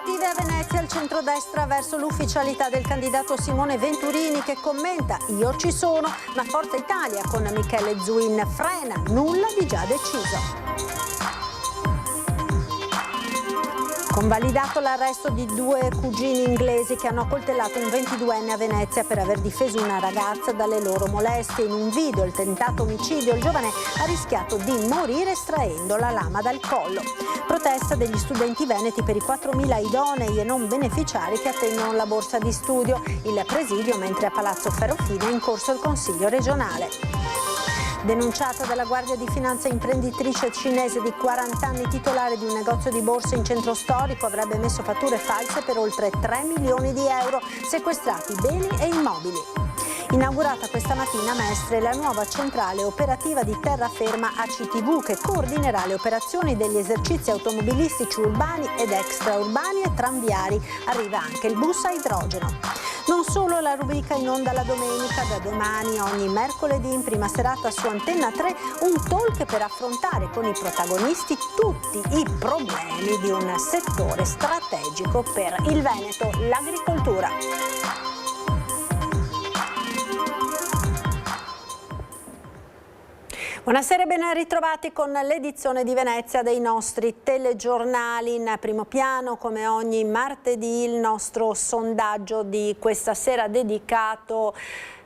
Trattative a Venezia, il centrodestra verso l'ufficialità del candidato Simone Venturini che commenta "Io ci sono", ma Forza Italia con Michele Zuin frena, nulla di già deciso. Convalidato l'arresto di due cugini inglesi che hanno accoltellato un 22enne a Venezia per aver difeso una ragazza dalle loro molestie. In un video il tentato omicidio, il giovane ha rischiato di morire estraendo la lama dal collo. Protesta degli studenti veneti per i 4.000 idonei e non beneficiari che attendono la borsa di studio. Il presidio, mentre a Palazzo Ferrofina è in corso il Consiglio regionale. Denunciata dalla Guardia di Finanza imprenditrice cinese di 40 anni, titolare di un negozio di borse in centro storico, avrebbe emesso fatture false per oltre 3 milioni di euro, sequestrati beni e immobili. Inaugurata questa mattina a Mestre la nuova centrale operativa di terraferma ACTV che coordinerà le operazioni degli esercizi automobilistici urbani ed extraurbani e tranviari. Arriva anche il bus a idrogeno. Non solo la rubrica in onda la domenica, da domani ogni mercoledì in prima serata su Antenna 3 un talk per affrontare con i protagonisti tutti i problemi di un settore strategico per il Veneto, l'agricoltura. Buonasera e ben ritrovati con l'edizione di Venezia dei nostri telegiornali. In primo piano, come ogni martedì, il nostro sondaggio di questa sera dedicato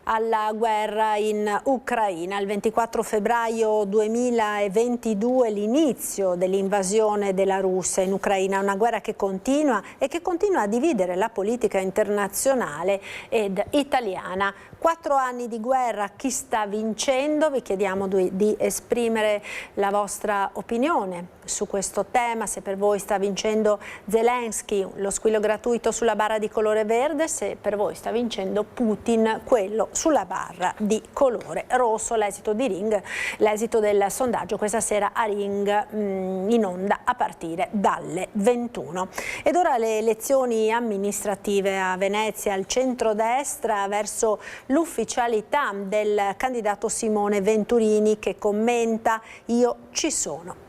alla guerra in Ucraina. Il 24 febbraio 2022 l'inizio dell'invasione della Russia in Ucraina, una guerra che continua e che continua a dividere la politica internazionale ed italiana. 4 anni di guerra, chi sta vincendo? Vi chiediamo di esprimere la vostra opinione su questo tema, se per voi sta vincendo Zelensky, lo squillo gratuito sulla barra di colore verde, se per voi sta vincendo Putin, quello sulla barra di colore rosso. L'esito di Ring, l'esito del sondaggio questa sera a Ring in onda a partire dalle 21. Ed ora le elezioni amministrative a Venezia, al centrodestra verso l'ufficialità del candidato Simone Venturini che commenta "Io ci sono".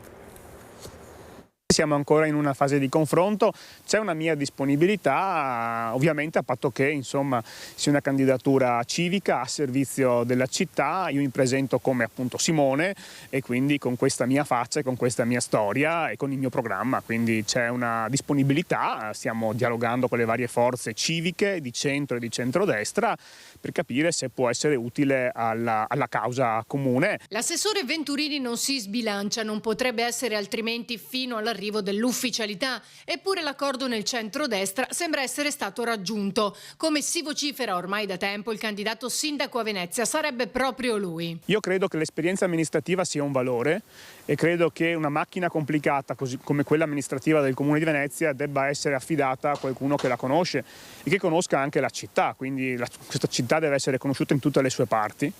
Siamo ancora in una fase di confronto, c'è una mia disponibilità, ovviamente a patto che insomma sia una candidatura civica a servizio della città. Io mi presento come appunto Simone e quindi con questa mia faccia, con questa mia storia e con il mio programma, quindi c'è una disponibilità, stiamo dialogando con le varie forze civiche di centro e di centrodestra per capire se può essere utile alla causa comune. L'assessore Venturini non si sbilancia, non potrebbe essere altrimenti fino all'arrivo dell'ufficialità, eppure l'accordo nel centrodestra sembra essere stato raggiunto. Come si vocifera ormai da tempo, il candidato sindaco a Venezia sarebbe proprio lui. Io credo che l'esperienza amministrativa sia un valore e credo che una macchina complicata così come quella amministrativa del Comune di Venezia debba essere affidata a qualcuno che la conosce e che conosca anche la città, quindi questa città deve essere conosciuta in tutte le sue parti.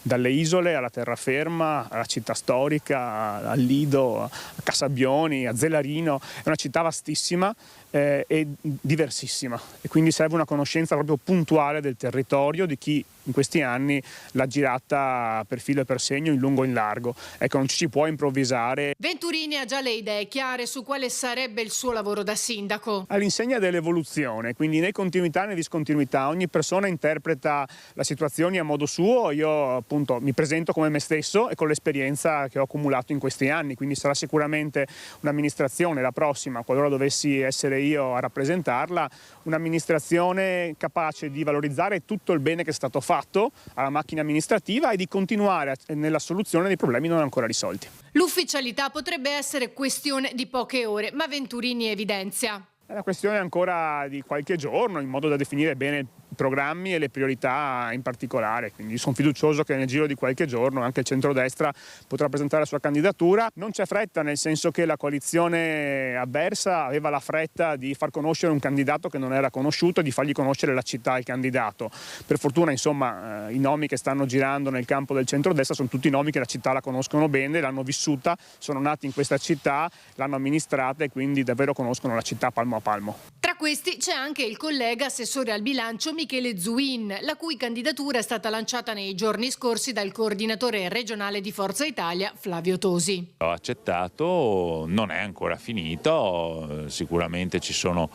Dalle isole alla terraferma, alla città storica, al Lido, a Casabbioni, a Zelarino. È una città vastissima e diversissima e quindi serve una conoscenza proprio puntuale del territorio di chi in questi anni l'ha girata per filo e per segno, in lungo e in largo. Ecco, non ci si può improvvisare. Venturini ha già le idee chiare su quale sarebbe il suo lavoro da sindaco. All'insegna dell'evoluzione, quindi né continuità né discontinuità, ogni persona interpreta la situazione a modo suo. Io appunto mi presento come me stesso e con l'esperienza che ho accumulato in questi anni, quindi sarà sicuramente un'amministrazione, la prossima, qualora dovessi essere io a rappresentarla, un'amministrazione capace di valorizzare tutto il bene che è stato fatto alla macchina amministrativa e di continuare nella soluzione dei problemi non ancora risolti. L'ufficialità potrebbe essere questione di poche ore, ma Venturini evidenzia: è una questione ancora di qualche giorno, in modo da definire bene i programmi e le priorità in particolare, quindi sono fiducioso che nel giro di qualche giorno anche il centrodestra potrà presentare la sua candidatura. Non c'è fretta, nel senso che la coalizione avversa aveva la fretta di far conoscere un candidato che non era conosciuto e di fargli conoscere la città al candidato. Per fortuna insomma i nomi che stanno girando nel campo del centrodestra sono tutti nomi che la città la conoscono bene, l'hanno vissuta, sono nati in questa città, l'hanno amministrata e quindi davvero conoscono la città palmo a palmo. Tra questi c'è anche il collega assessore al bilancio Michele Zuin, la cui candidatura è stata lanciata nei giorni scorsi dal coordinatore regionale di Forza Italia, Flavio Tosi. Ho accettato, non è ancora finito, sicuramente ci sono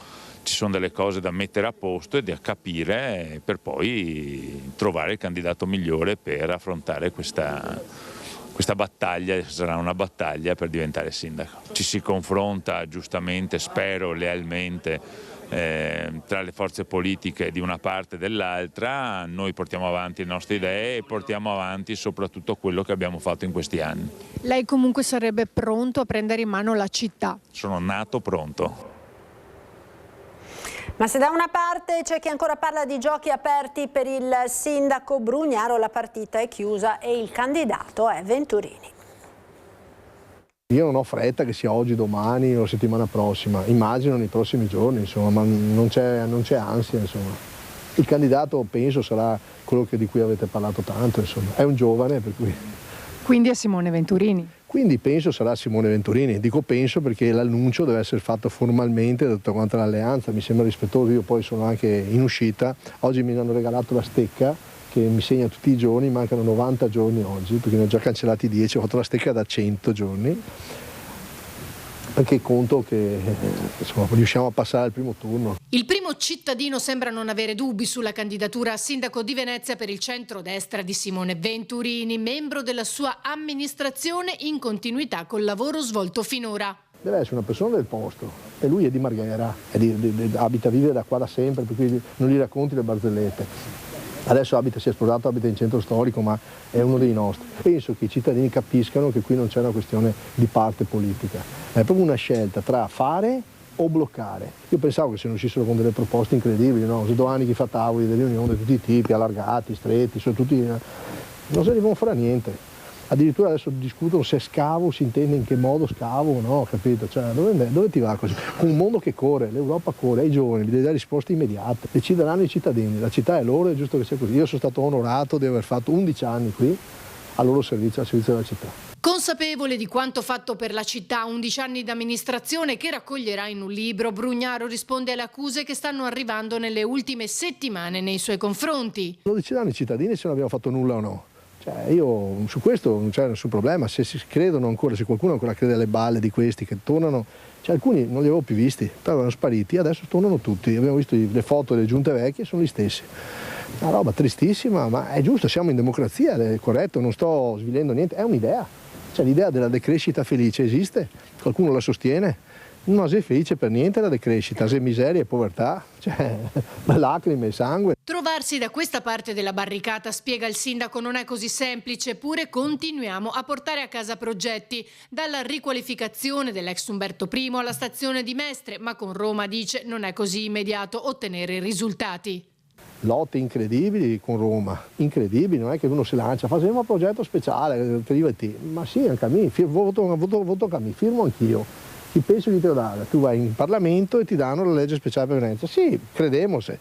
delle cose da mettere a posto e da capire per poi trovare il candidato migliore per affrontare questa battaglia. Sarà una battaglia per diventare sindaco. Ci si confronta giustamente, spero lealmente, tra le forze politiche di una parte e dell'altra. Noi portiamo avanti le nostre idee e portiamo avanti soprattutto quello che abbiamo fatto in questi anni. Lei comunque sarebbe pronto a prendere in mano la città? Sono nato pronto. Ma se da una parte c'è chi ancora parla di giochi aperti per il sindaco Brugnaro, la partita è chiusa e il candidato è Venturini. Io non ho fretta che sia oggi, domani o settimana prossima, immagino nei prossimi giorni, insomma, ma non c'è ansia, insomma. Il candidato penso sarà quello di cui avete parlato tanto, insomma. È un giovane, per cui... Quindi è Simone Venturini? Quindi penso sarà Simone Venturini, dico penso perché l'annuncio deve essere fatto formalmente da tutta quanta l'alleanza, mi sembra rispettoso, io poi sono anche in uscita, oggi mi hanno regalato la stecca che mi segna tutti i giorni, mancano 90 giorni oggi perché ne ho già cancellati 10, ho fatto la stecca da 100 giorni, perché conto che insomma, riusciamo a passare al primo turno. Il primo cittadino sembra non avere dubbi sulla candidatura a sindaco di Venezia per il centrodestra di Simone Venturini, membro della sua amministrazione in continuità col lavoro svolto finora. Deve essere una persona del posto e lui è di Marghera, abita a vivere da qua da sempre, per cui non gli racconti le barzellette. Adesso si è sposato, abita in centro storico, ma è uno dei nostri. Penso che i cittadini capiscano che qui non c'è una questione di parte politica, è proprio una scelta tra fare o bloccare. Io pensavo che se ne uscissero con delle proposte incredibili, no? Domani chi fa tavoli, delle riunioni di tutti i tipi, allargati, stretti, sono tutti... non se ne devono fare niente. Addirittura adesso discutono se scavo, si intende in che modo scavo o no, capito? Cioè, dove ti va così? Con un mondo che corre, l'Europa corre, ai giovani, gli devi dare risposte immediate, decideranno i cittadini, la città è loro, è giusto che sia così. Io sono stato onorato di aver fatto 11 anni qui al loro servizio, al servizio della città. Consapevole di quanto fatto per la città, 11 anni d'amministrazione che raccoglierà in un libro, Brugnaro risponde alle accuse che stanno arrivando nelle ultime settimane nei suoi confronti. Lo decideranno i cittadini se non abbiamo fatto nulla o no. Cioè, io su questo non c'è nessun problema, se si credono ancora, se qualcuno ancora crede alle balle di questi che tornano, cioè alcuni non li avevo più visti, però erano spariti, adesso tornano tutti, abbiamo visto le foto delle giunte vecchie, sono gli stessi. Una roba tristissima, ma è giusto, siamo in democrazia, è corretto, non sto svilendo niente, è un'idea, cioè l'idea della decrescita felice esiste, qualcuno la sostiene. Non sei felice per niente la decrescita, sei miseria e povertà, cioè lacrime e sangue. Trovarsi da questa parte della barricata, spiega il sindaco, non è così semplice, eppure continuiamo a portare a casa progetti, dalla riqualificazione dell'ex Umberto I alla stazione di Mestre, ma con Roma, dice, non è così immediato ottenere risultati. Lotte incredibili con Roma, incredibili, non è che uno si lancia, facciamo un progetto speciale per IVT, ma sì, anche a me, voto a me, firmo anch'io. Chi penso di te lo dare? Tu vai in Parlamento e ti danno la legge speciale per Venezia. Sì, credemo, se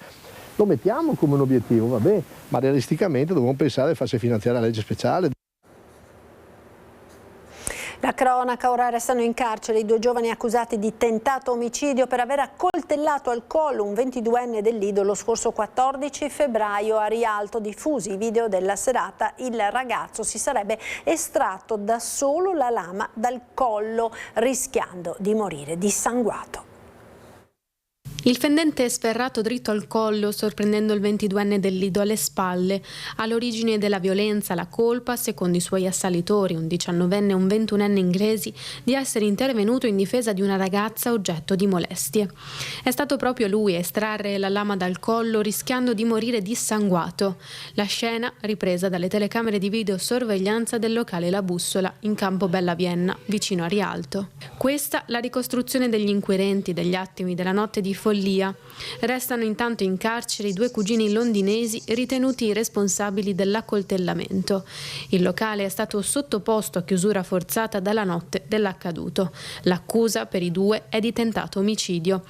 lo mettiamo come un obiettivo, vabbè, ma realisticamente dobbiamo pensare di farsi finanziare la legge speciale. La cronaca, ora restano in carcere i 2 giovani accusati di tentato omicidio per aver accoltellato al collo un 22enne del Lido lo scorso 14 febbraio a Rialto. Diffusi i video della serata, il ragazzo si sarebbe estratto da solo la lama dal collo rischiando di morire dissanguato. Il fendente è sferrato dritto al collo, sorprendendo il 22enne del Lido alle spalle. All'origine della violenza la colpa, secondo i suoi assalitori, un 19enne e un 21enne inglesi, di essere intervenuto in difesa di una ragazza oggetto di molestie. È stato proprio lui a estrarre la lama dal collo, rischiando di morire dissanguato. La scena ripresa dalle telecamere di videosorveglianza del locale La Bussola, in Campo Bella Vienna, vicino a Rialto. Questa la ricostruzione degli inquirenti degli attimi della notte di follia. Restano intanto in carcere i 2 cugini londinesi ritenuti responsabili dell'accoltellamento. Il locale è stato sottoposto a chiusura forzata dalla notte dell'accaduto. L'accusa per i 2 è di tentato omicidio.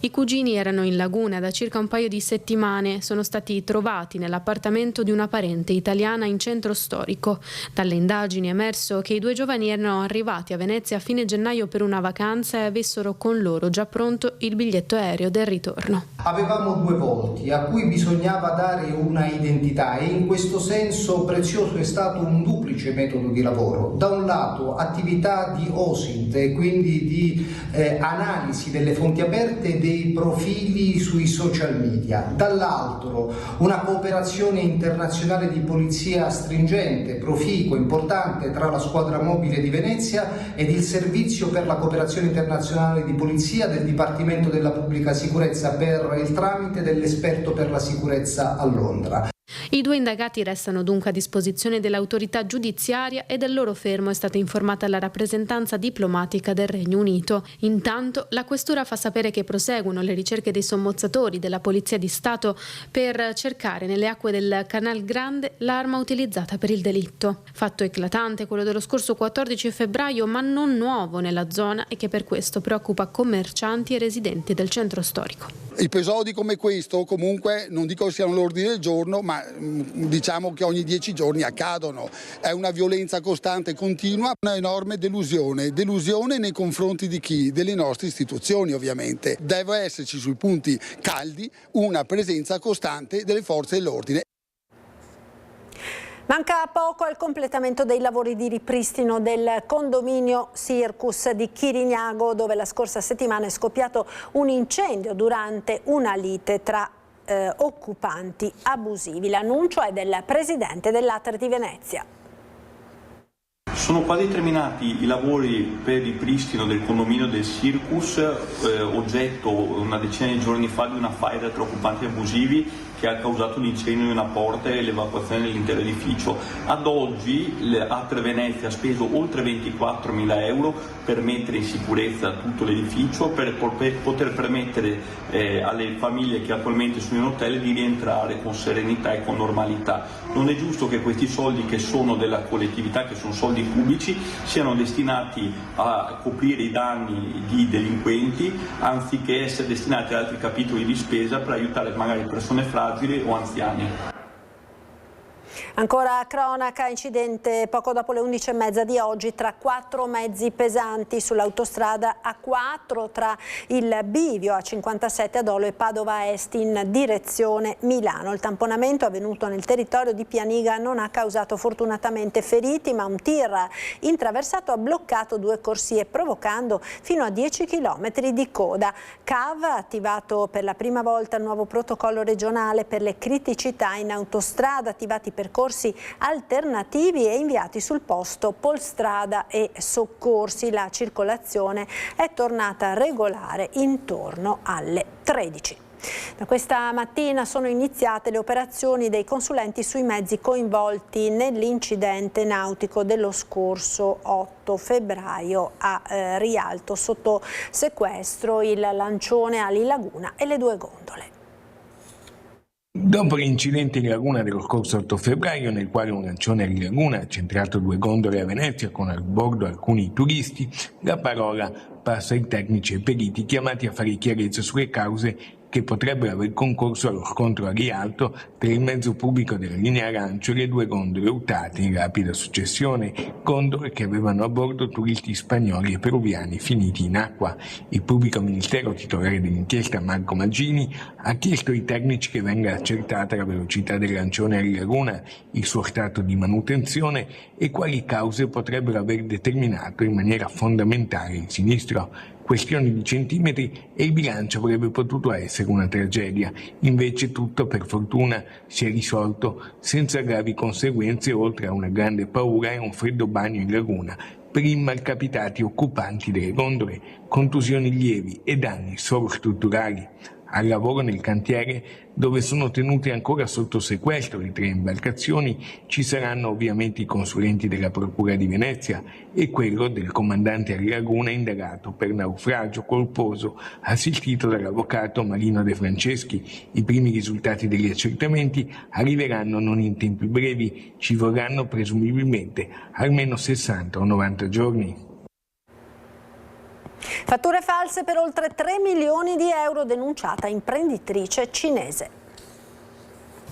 I cugini erano in laguna da circa un paio di settimane. Sono stati trovati nell'appartamento di una parente italiana in centro storico. Dalle indagini è emerso che i due giovani erano arrivati a Venezia a fine gennaio per una vacanza e avessero con loro già pronto il biglietto aereo del ritorno. Avevamo due volti a cui bisognava dare una identità e in questo senso prezioso è stato un duplice metodo di lavoro. Da un lato attività di OSINT e quindi di analisi delle fonti aperte e dei profili sui social media, dall'altro una cooperazione internazionale di polizia stringente, proficua, importante tra la squadra mobile di Venezia ed il servizio per la cooperazione internazionale di polizia del Dipartimento della Pubblica Sicurezza per il tramite dell'esperto per la sicurezza a Londra. I due indagati restano dunque a disposizione dell'autorità giudiziaria e del loro fermo è stata informata la rappresentanza diplomatica del Regno Unito. Intanto la questura fa sapere che proseguono le ricerche dei sommozzatori della Polizia di Stato per cercare nelle acque del Canal Grande l'arma utilizzata per il delitto. Fatto eclatante quello dello scorso 14 febbraio, ma non nuovo nella zona e che per questo preoccupa commercianti e residenti del centro storico. Episodi come questo comunque non dico siano all'ordine del giorno, ma diciamo che ogni 10 giorni accadono. È una violenza costante e continua, una enorme delusione nei confronti di chi? Delle nostre istituzioni ovviamente. Deve esserci sui punti caldi una presenza costante delle forze dell'ordine. Manca poco al completamento dei lavori di ripristino del condominio Circus di Chirignago, dove la scorsa settimana è scoppiato un incendio durante una lite tra occupanti abusivi. L'annuncio è del presidente dell'Ater di Venezia. Sono quasi terminati i lavori per il ripristino del condominio del Circus, oggetto una decina di giorni fa di una faida tra occupanti abusivi che ha causato l'incendio di una porta e l'evacuazione dell'intero edificio. Ad oggi l'Ater Venezia ha speso oltre 24.000 euro per mettere in sicurezza tutto l'edificio, per poter permettere alle famiglie che attualmente sono in hotel di rientrare con serenità e con normalità. Non è giusto che questi soldi, che sono della collettività, che sono soldi pubblici, siano destinati a coprire i danni di delinquenti anziché essere destinati ad altri capitoli di spesa per aiutare magari persone fragili o anziani. Ancora cronaca, incidente poco dopo le 11:30 di oggi tra 4 mezzi pesanti sull'autostrada A4 tra il bivio A57 Adolo e Padova Est in direzione Milano. Il tamponamento avvenuto nel territorio di Pianiga non ha causato fortunatamente feriti, ma un tir intraversato ha bloccato 2 corsie provocando fino a 10 km di coda. CAV ha attivato per la prima volta il nuovo protocollo regionale per le criticità in autostrada, attivati percorsi alternativi e inviati sul posto Polstrada e soccorsi. La circolazione è tornata regolare intorno alle 13. Da questa mattina sono iniziate le operazioni dei consulenti sui mezzi coinvolti nell'incidente nautico dello scorso 8 febbraio a Rialto. Sotto sequestro il lancione Ali Laguna e le 2 gondole. Dopo l'incidente in laguna dello scorso 8 febbraio, nel quale un lancione a Laguna ha centrato 2 gondole a Venezia con a bordo alcuni turisti, la parola passa ai tecnici e periti chiamati a fare chiarezza sulle cause che potrebbero aver concorso allo scontro a Rialto tra il mezzo pubblico della linea arancio e le 2 gondole urtate in rapida successione, gondole che avevano a bordo turisti spagnoli e peruviani finiti in acqua. Il pubblico ministero titolare dell'inchiesta, Marco Maggini, ha chiesto ai tecnici che venga accertata la velocità del lancione a Laguna, il suo stato di manutenzione e quali cause potrebbero aver determinato in maniera fondamentale il sinistro. Questioni di centimetri e il bilancio avrebbe potuto essere una tragedia, invece tutto per fortuna si è risolto senza gravi conseguenze oltre a una grande paura e un freddo bagno in laguna per i malcapitati occupanti delle gondole, contusioni lievi e danni solo strutturali. Al lavoro nel cantiere, dove sono tenute ancora sotto sequestro le 3 imbarcazioni, ci saranno ovviamente i consulenti della Procura di Venezia e quello del comandante a Laguna indagato per naufragio colposo, assistito dall'avvocato Marino De Franceschi. I primi risultati degli accertamenti arriveranno non in tempi brevi, ci vorranno presumibilmente almeno 60 o 90 giorni. Fatture false per oltre 3 milioni di euro denunciata imprenditrice cinese.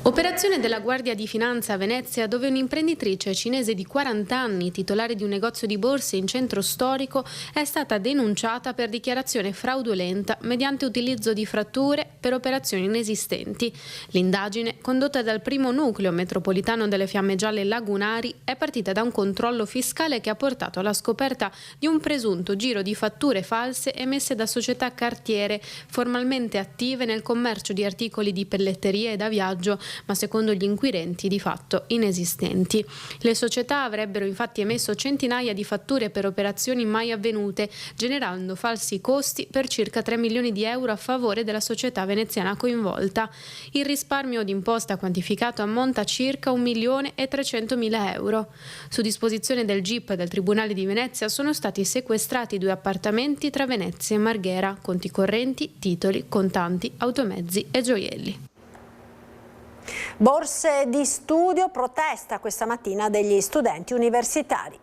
Operazione della Guardia di Finanza a Venezia, dove un'imprenditrice cinese di 40 anni, titolare di un negozio di borse in centro storico, è stata denunciata per dichiarazione fraudolenta mediante utilizzo di fratture per operazioni inesistenti. L'indagine, condotta dal primo nucleo metropolitano delle Fiamme Gialle Lagunari, è partita da un controllo fiscale che ha portato alla scoperta di un presunto giro di fatture false emesse da società cartiere formalmente attive nel commercio di articoli di pelletteria e da viaggio, ma secondo gli inquirenti di fatto inesistenti. Le società avrebbero infatti emesso centinaia di fatture per operazioni mai avvenute, generando falsi costi per circa 3 milioni di euro a favore della società veneziana coinvolta. Il risparmio d'imposta quantificato ammonta a circa 1.300.000 euro. Su disposizione del GIP del Tribunale di Venezia sono stati sequestrati 2 appartamenti tra Venezia e Marghera, conti correnti, titoli, contanti, automezzi e gioielli. Borse di studio, protesta questa mattina degli studenti universitari.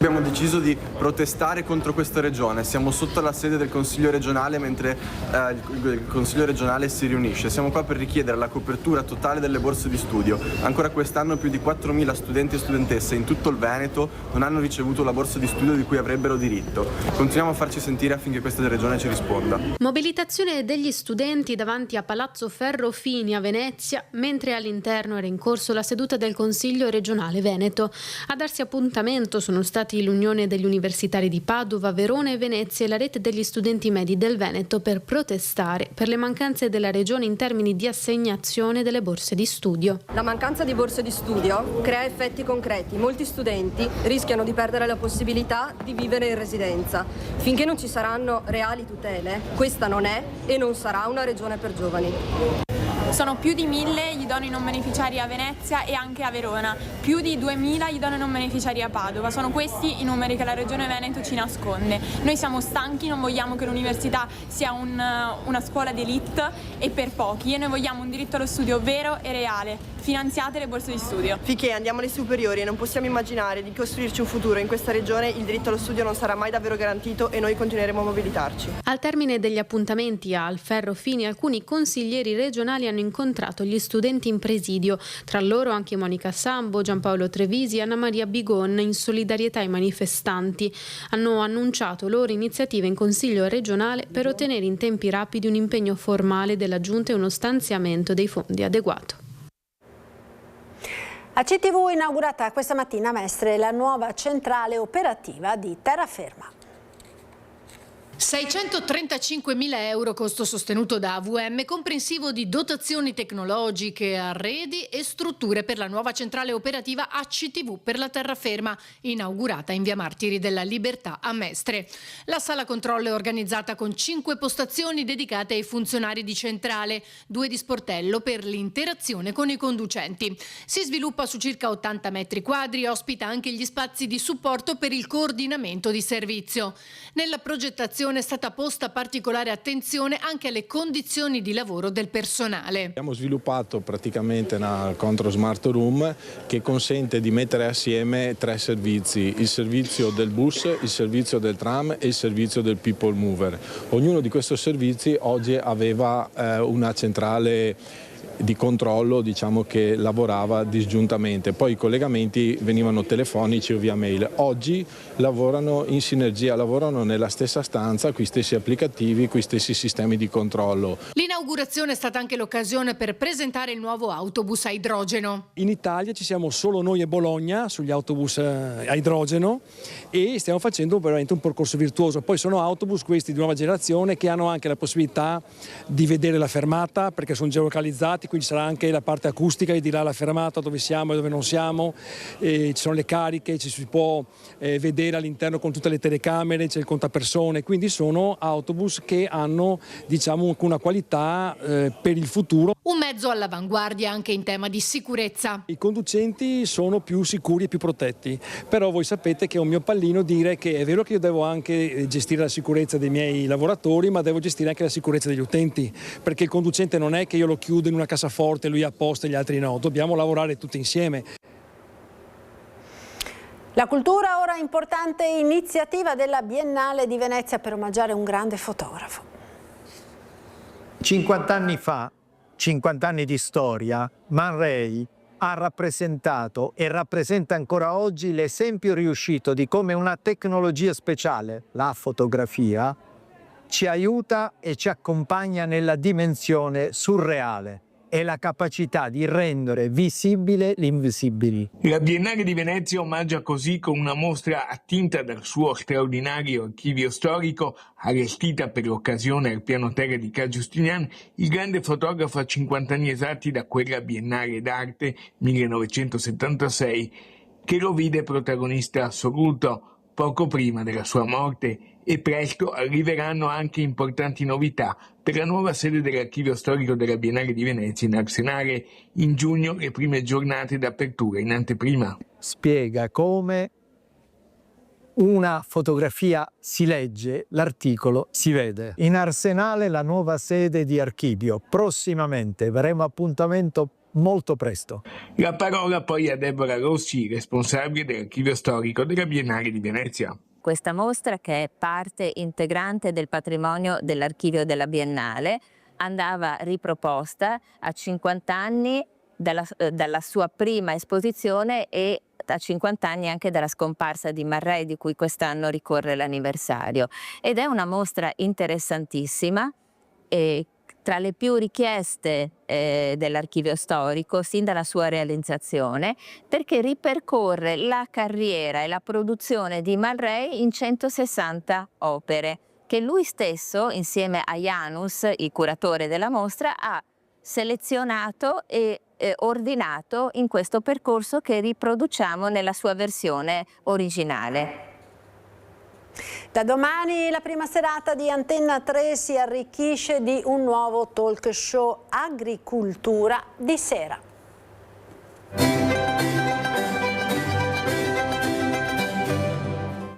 Abbiamo deciso di protestare contro questa regione, siamo sotto la sede del Consiglio regionale mentre il Consiglio regionale si riunisce. Siamo qua per richiedere la copertura totale delle borse di studio. Ancora quest'anno più di 4.000 studenti e studentesse in tutto il Veneto non hanno ricevuto la borsa di studio di cui avrebbero diritto. Continuiamo a farci sentire affinché questa regione ci risponda. Mobilitazione degli studenti davanti a Palazzo Ferrofini a Venezia, mentre all'interno era in corso la seduta del Consiglio regionale Veneto. A darsi appuntamento sono stati l'Unione degli Universitari di Padova, Verona e Venezia e la rete degli studenti medi del Veneto per protestare per le mancanze della regione in termini di assegnazione delle borse di studio. La mancanza di borse di studio crea effetti concreti. Molti studenti rischiano di perdere la possibilità di vivere in residenza. Finché non ci saranno reali tutele, questa non è e non sarà una regione per giovani. Sono più di 1.000 gli idonei non beneficiari a Venezia e anche a Verona, più di 2.000 gli idonei non beneficiari a Padova. Sono questi i numeri che la Regione Veneto ci nasconde. Noi siamo stanchi, non vogliamo che l'università sia una scuola d'élite e per pochi, e noi vogliamo un diritto allo studio vero e reale. Finanziate le borse di studio. Finché andiamo alle superiori e non possiamo immaginare di costruirci un futuro in questa regione, il diritto allo studio non sarà mai davvero garantito e noi continueremo a mobilitarci. Al termine degli appuntamenti al Ferrofini, alcuni consiglieri regionali hanno incontrato gli studenti in presidio, tra loro anche Monica Sambo, Giampaolo Trevisi e Anna Maria Bigon, in solidarietà ai manifestanti. Hanno annunciato loro iniziative in Consiglio regionale per ottenere in tempi rapidi un impegno formale della Giunta e uno stanziamento dei fondi adeguato. A CTV inaugurata questa mattina a Mestre la nuova centrale operativa di Terraferma. 635.000 euro costo sostenuto da AVM, comprensivo di dotazioni tecnologiche, arredi e strutture per la nuova centrale operativa ACTV per la terraferma, inaugurata in via Martiri della Libertà a Mestre. La sala controllo è organizzata con 5 postazioni dedicate ai funzionari di centrale, 2 di sportello per l'interazione con i conducenti. Si sviluppa su circa 80 metri quadri e ospita anche gli spazi di supporto per il coordinamento di servizio. Nella progettazione è stata posta particolare attenzione anche alle condizioni di lavoro del personale. Abbiamo sviluppato praticamente una Control Smart Room che consente di mettere assieme 3 servizi: il servizio del bus, il servizio del tram e il servizio del people mover. Ognuno di questi servizi oggi aveva una centrale di controllo, diciamo, che lavorava disgiuntamente, poi i collegamenti venivano telefonici o via mail. Oggi lavorano in sinergia, lavorano nella stessa stanza, con gli stessi applicativi, con gli stessi sistemi di controllo. L'inaugurazione è stata anche l'occasione per presentare il nuovo autobus a idrogeno. In Italia ci siamo solo noi e Bologna sugli autobus a idrogeno e stiamo facendo veramente un percorso virtuoso. Poi sono autobus questi di nuova generazione che hanno anche la possibilità di vedere la fermata perché sono geolocalizzati, quindi sarà anche la parte acustica che dirà la fermata dove siamo e dove non siamo, ci sono le cariche, ci si può vedere all'interno con tutte le telecamere, c'è il contapersone, quindi sono autobus che hanno, diciamo, una qualità per il futuro. Un mezzo all'avanguardia anche in tema di sicurezza. I conducenti sono più sicuri e più protetti, però voi sapete che è un mio pallino dire che è vero che io devo anche gestire la sicurezza dei miei lavoratori, ma devo gestire anche la sicurezza degli utenti, perché il conducente non è che io lo chiudo in una cassaforte, lui a posto e gli altri no, dobbiamo lavorare tutti insieme. La cultura ora, importante iniziativa della Biennale di Venezia per omaggiare un grande fotografo. 50 anni fa, 50 anni di storia, Man Ray ha rappresentato e rappresenta ancora oggi l'esempio riuscito di come una tecnologia speciale, la fotografia, ci aiuta e ci accompagna nella dimensione surreale e la capacità di rendere visibile l'invisibile. La Biennale di Venezia omaggia così con una mostra attinta dal suo straordinario archivio storico, allestita per l'occasione al piano terra di Ca' Giustinian, il grande fotografo a 50 anni esatti da quella Biennale d'arte 1976, che lo vide protagonista assoluto poco prima della sua morte, e presto arriveranno anche importanti novità per la nuova sede dell'archivio storico della Biennale di Venezia in Arsenale. In giugno le prime giornate d'apertura in anteprima. Spiega come una fotografia si legge, l'articolo si vede. In Arsenale la nuova sede di archivio. Prossimamente avremo appuntamento molto presto. La parola poi a Deborah Rossi, responsabile dell'archivio storico della Biennale di Venezia. Questa mostra, che è parte integrante del patrimonio dell'archivio della Biennale, andava riproposta a 50 anni dalla sua prima esposizione e a 50 anni anche dalla scomparsa di Man Ray, di cui quest'anno ricorre l'anniversario. Ed è una mostra interessantissima, tra le più richieste dell'archivio storico sin dalla sua realizzazione, perché ripercorre la carriera e la produzione di Man Ray in 160 opere che lui stesso, insieme a Janus, il curatore della mostra, ha selezionato e ordinato in questo percorso che riproduciamo nella sua versione originale. Da domani la prima serata di Antenna 3 si arricchisce di un nuovo talk show, Agricultura di sera.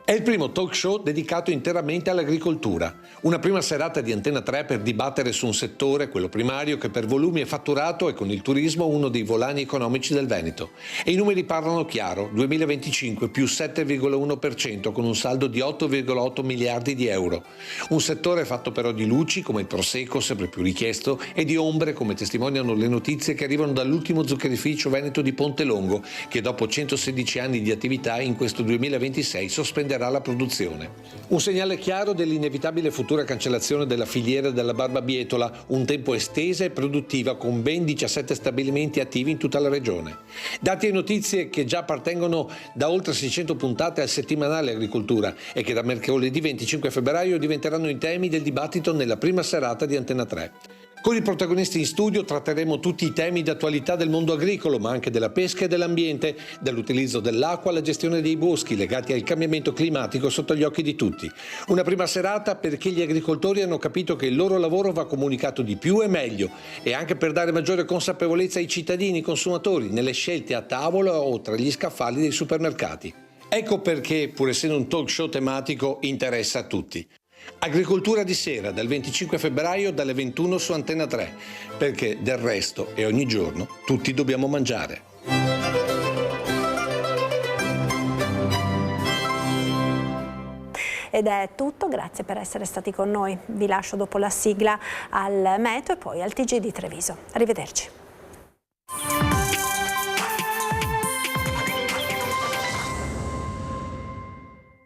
È il primo talk show dedicato interamente all'agricoltura. Una prima serata di Antenna 3 per dibattere su un settore, quello primario, che per volumi e fatturato è con il turismo uno dei volani economici del Veneto. E i numeri parlano chiaro: 2025 più 7,1% con un saldo di 8,8 miliardi di euro. Un settore fatto però di luci, come il Prosecco, sempre più richiesto, e di ombre, come testimoniano le notizie che arrivano dall'ultimo zuccherificio veneto di Ponte Longo, che dopo 116 anni di attività in questo 2026 sospenderà la produzione. Un segnale chiaro dell'inevitabile futura cancellazione della filiera della barbabietola, un tempo estesa e produttiva, con ben 17 stabilimenti attivi in tutta la regione. Dati e notizie che già appartengono da oltre 600 puntate al settimanale Agricoltura e che da mercoledì 25 febbraio diventeranno i temi del dibattito nella prima serata di Antenna 3. Con i protagonisti in studio tratteremo tutti i temi d'attualità del mondo agricolo, ma anche della pesca e dell'ambiente, dall'utilizzo dell'acqua alla gestione dei boschi legati al cambiamento climatico sotto gli occhi di tutti. Una prima serata perché gli agricoltori hanno capito che il loro lavoro va comunicato di più e meglio, e anche per dare maggiore consapevolezza ai cittadini consumatori nelle scelte a tavola o tra gli scaffali dei supermercati. Ecco perché, pur essendo un talk show tematico, interessa a tutti. Agricoltura di sera dal 25 febbraio dalle 21 su Antenna 3, perché del resto e ogni giorno tutti dobbiamo mangiare. Ed è tutto, grazie per essere stati con noi. Vi lascio dopo la sigla al Meteo e poi al TG di Treviso. Arrivederci.